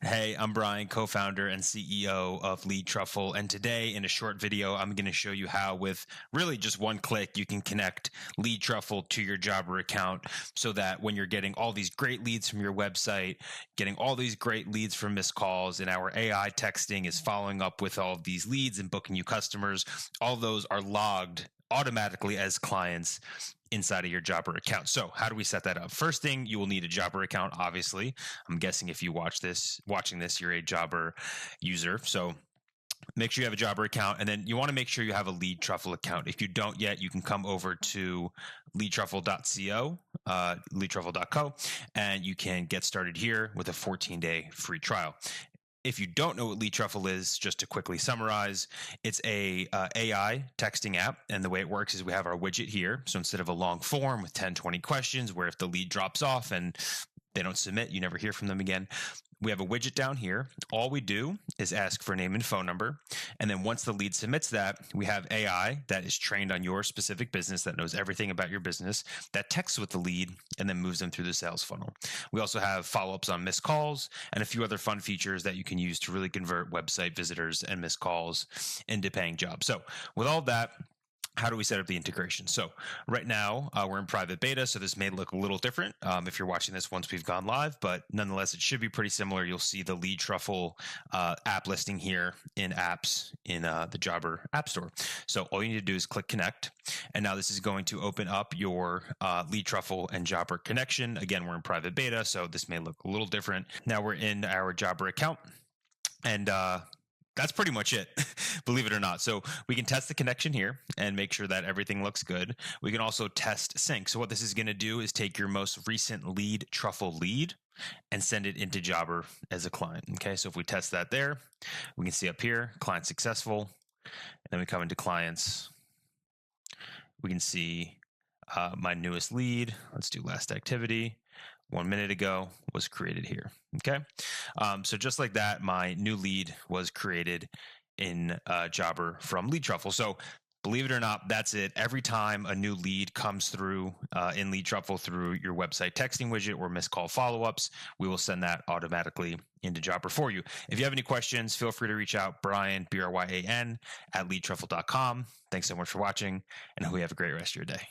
Hey, I'm Bryan, co-founder and CEO of LeadTruffle, and today in a short video, I'm going to show you how with really just one click, you can connect LeadTruffle to your Jobber account so that when you're getting all these great leads from your website, getting all these great leads from missed calls, and our AI texting is following up with all of these leads and booking you customers, all those are logged automatically as clients inside of your Jobber account. So how do we set that up? First thing, you will need a Jobber account, obviously. I'm guessing if you watching this, you're a Jobber user. So make sure you have a Jobber account, and then you want to make sure you have a LeadTruffle account. If you don't yet, you can come over to LeadTruffle.co, LeadTruffle.co, and you can get started here with a 14-day free trial. If you don't know what LeadTruffle is, just to quickly summarize, it's a AI texting app, and the way it works is we have our widget here. So instead of a long form with 10, 20 questions, where if the lead drops off and they don't submit, you never hear from them again, we have a widget down here. All we do is ask for name and phone number, and then once the lead submits that, we have AI that is trained on your specific business, that knows everything about your business, that texts with the lead and then moves them through the sales funnel. We also have follow-ups on missed calls and a few other fun features that you can use to really convert website visitors and missed calls into paying jobs. So with all that, how do we set up the integration? So right now we're in private beta, so this may look a little different if you're watching this once we've gone live, but nonetheless, it should be pretty similar. You'll see the LeadTruffle app listing here in apps in the Jobber App Store. So all you need to do is click connect, and now this is going to open up your LeadTruffle and Jobber connection. Again, we're in private beta, so this may look a little different. Now we're in our Jobber account, and that's pretty much it, believe it or not. So we can test the connection here and make sure that everything looks good. We can also test sync. So what this is going to do is take your most recent LeadTruffle lead and send it into Jobber as a client. Okay, so if we test that there, we can see up here, client successful. And then we come into clients. We can see my newest lead. Let's do last activity. 1 minute ago was created here. Okay, so just like that, my new lead was created in Jobber from LeadTruffle. So believe it or not, that's it. Every time a new lead comes through in LeadTruffle through your website texting widget or missed call follow-ups, we will send that automatically into Jobber for you. If you have any questions, feel free to reach out, Bryan, Bryan, at LeadTruffle.com. Thanks so much for watching, and I hope you have a great rest of your day.